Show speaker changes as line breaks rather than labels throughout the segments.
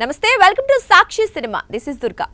నమస్తే welcome to Sakshi cinema this is Durga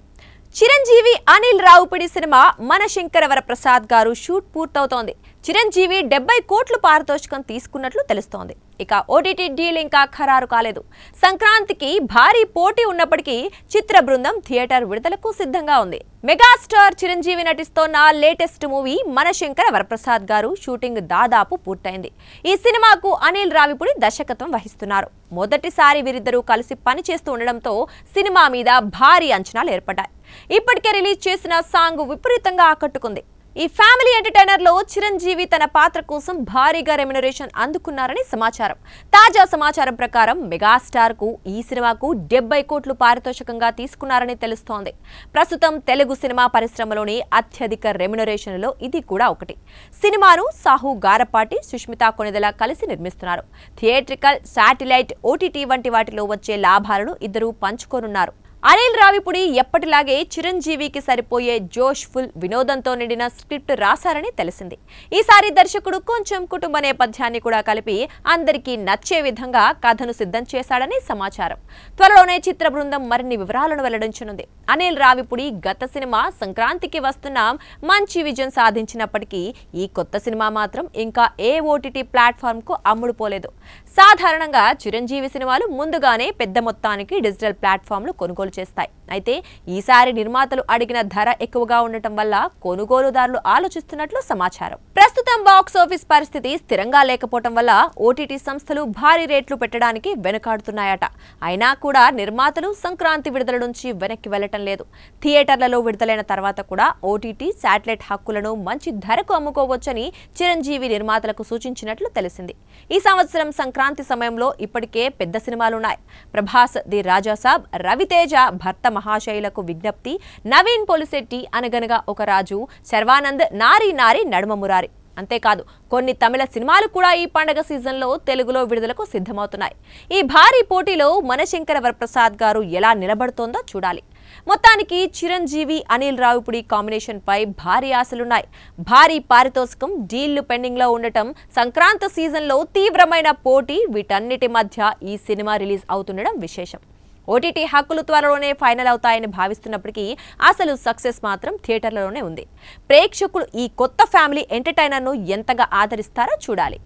Chiranjeevi Anil Ravipudi cinema Manashankara Varaprasad Garu shoot పూర్తవుతోంది Chiranjeevi 70 కోట్ల పారితోషికం తీసుకున్నట్లు తెలుస్తోంది ఇక ఓటీటీ డీల్ ఇంకా ఖరారు కాలేదు సంక్రాంతికి భారీ పోటీ ఉన్నప్పటికీ చిత్ర బృందం థియేటర్ విడుదలకు సిద్ధంగా ఉంది మెగాస్టార్ చిరంజీవి నటిస్తోన్న latest movie Manashankara Varaprasad Garu shooting దాదాపు పూర్తయింది ఈ సినిమాకు అనిల్ రావిపూడి దర్శకత్వం వహిస్తున్నారు మొదటిసారి వీరిద్దరూ కలిసి పనిచేస్తూ ఉండడంతో సినిమా మీద భారీ అంచనాలు ఏర్పడ్డాయి ఇప్పటికే రిలీజ్ చేసిన సాంగ్ విపరీతంగా ఆకట్టుకుంది ఈ ఫ్యామిలీ ఎంటర్టైనర్ లో చిరంజీవి తన పాత్ర కోసం భారీగా రెమ్యునరేషన్ అందుకున్నారని సమాచారం తాజా సమాచారం ప్రకారం మెగాస్టార్ కు ఈ సినిమాకు 70 కోట్లు పారితోషికంగా తీసుకున్నారని తెలుస్తోంది ప్రస్తుతం తెలుగు సినిమా పరిశ్రమలోని అత్యధిక రెమ్యునరేషన్లలో ఇది కూడా ఒకటి సినిమాను సాహు గారపాటి సుష్మితా కొణిదెల కలిసి నిర్మిస్తున్నారు థియేట్రికల్ శాటిలైట్ ఓటీటీ వంటి వాటిలో వచ్చే లాభాలను ఇద్దరు పంచుకోనున్నారు అనిల్ రావిపూడి ఎప్పటిలాగే చిరంజీవికి సరిపోయే జోష్ఫుల్ వినోదంతో నిండిన స్క్రిప్ట్ రాశారని తెలిసింది ఈసారి దర్శకుడు కొంచెం కుటుంబ నేపథ్యాన్ని కూడా కలిపి అందరికీ నచ్చే విధంగా కథను సిద్ధం చేశాడని సమాచారం త్వరలోనే చిత్ర బృందం మరిన్ని వివరాలను వెల్లడించనుంది అనిల్ రావిపూడి గత సినిమా సంక్రాంతికి వస్తున్నాం మంచి విజయం సాధించినప్పటికీ ఈ కొత్త సినిమా మాత్రం ఇంకా ఏ ఓటీటీ ప్లాట్ఫామ్ కు అమ్ముడుపోలేదు సాధారణంగా చిరంజీవి సినిమాలు ముందుగానే పెద్ద మొత్తానికి డిజిటల్ ప్లాట్ఫామ్లు కొనుగోలు చేస్తాయి అయితే ఈసారి నిర్మాతలు అడిగిన ధర ఎక్కువగా ఉండటం వల్ల కొనుగోలుదారులు ఆలోచిస్తున్నట్లు సమాచారం ప్రస్తుతం బాక్స్ ఆఫీస్ పరిస్థితి స్థిరంగా లేకపోవడం వల్ల ఓటీటీ సంస్థలు భారీ రేట్లు పెట్టడానికి వెనుకాడుతున్నాయట అయినా కూడా నిర్మాతలు సంక్రాంతి విడుదల నుంచి వెనక్కి వెళ్లటం లేదు థియేటర్లలో విడుదలైన తర్వాత కూడా ఓటీటీ శాటిలైట్ హక్కులను మంచి ధరకు అమ్ముకోవచ్చని చిరంజీవి నిర్మాతలకు సూచించినట్లు తెలిసింది ఈ సంవత్సరం సంక్రాంతి సమయంలో ఇప్పటికే పెద్ద సినిమాలున్నాయి ప్రభాస్ ది రాజాసాబ్ రవితేజ భర్త మహాశైలకు విజ్ఞప్తి నవీన్ పోలిశెట్టి అనగనగా ఒక రాజు శర్వానంద్ నారీ నారీ నడుమ మురారి అంతేకాదు కొన్ని తమిళ సినిమాలు కూడా ఈ పండగ సీజన్లో తెలుగులో విడుదలకు సిద్ధమవుతున్నాయి ఈ భారీ పోటీలో మనశంకర వరప్రసాద్ గారు ఎలా నిలబడుతోందో చూడాలి మొత్తానికి చిరంజీవి అనిల్ రావిపూడి కాంబినేషన్ పై భారీ ఆశలున్నాయి భారీ పారితోషికం డీళ్లు పెండింగ్ లో ఉండటం సంక్రాంతి సీజన్లో తీవ్రమైన పోటీ వీటన్నిటి మధ్య ఈ సినిమా రిలీజ్ అవుతుండడం విశేషం ఓటీటీ హక్కులు త్వరలోనే ఫైనల్ అవుతాయని భావిస్తున్నప్పటికీ అసలు సక్సెస్ మాత్రం థియేటర్లలోనే ఉంది ప్రేక్షకులు ఈ కొత్త ఫ్యామిలీ ఎంటర్టైనర్ను ఎంతగా ఆదరిస్తారో చూడాలి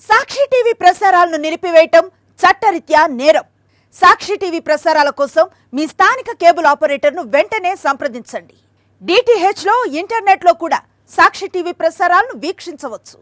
సాక్షి టీవీ ప్రసారాలను నిలిపివేయటం చట్టరీత్యా నేరం సాక్షి టీవీ ప్రసారాల కోసం మీ స్థానిక కేబుల్ ఆపరేటర్ను వెంటనే సంప్రదించండి డిటిహెచ్ లో ఇంటర్నెట్ లో కూడా సాక్షి టీవీ ప్రసారాలను వీక్షించవచ్చు